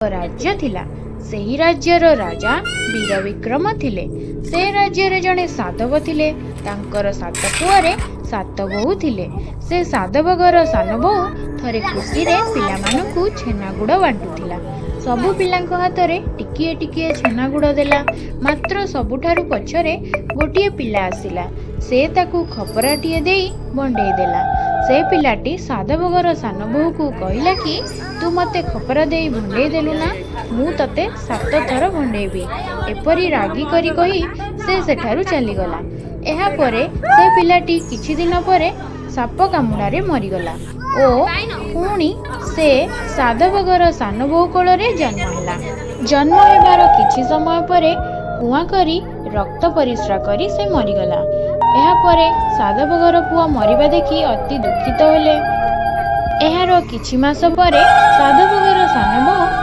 राज्य थिला। सेही राज्यर राजा वीर विक्रम थिले। से राज्य जड़े साधव थिले। तांकर सात पुआरे सात बोहू थिले। से साधवगर सान बोहू थरे खुशी रे पिलामानंकु छेनागुड़ बांटुथिला। सबु पिलांक हातरे टिकिए टिकिए छेनागुड़ देला। मात्र सबुठारु पछरे गोटिए पिला आसिला। से ताकू खपराटिए देई बंडेई देला। से पिलाटी साधवगर सान बोहू को कहला कि तू मते खपरा देई भंडेई देलु ना, मु तते 7 थर भंडेबी। एपरी रागी करी कही से सेठारु चलीगला। एहा परे से पिलाटी किछि दिन परे साप कामुड़ारे मरीगला ओ पुणी से साधवगर सान बोहू कोଳରେ जन्म ହେଲା। जन्म हेबार किछि समय परे कुआं करी रक्त परिस्रा करी से मरीगला। एहा परे साधवगर पुआ मरिबा देखि अति दुखित होले। एहार किछि मास परे साधवगर सान बोहू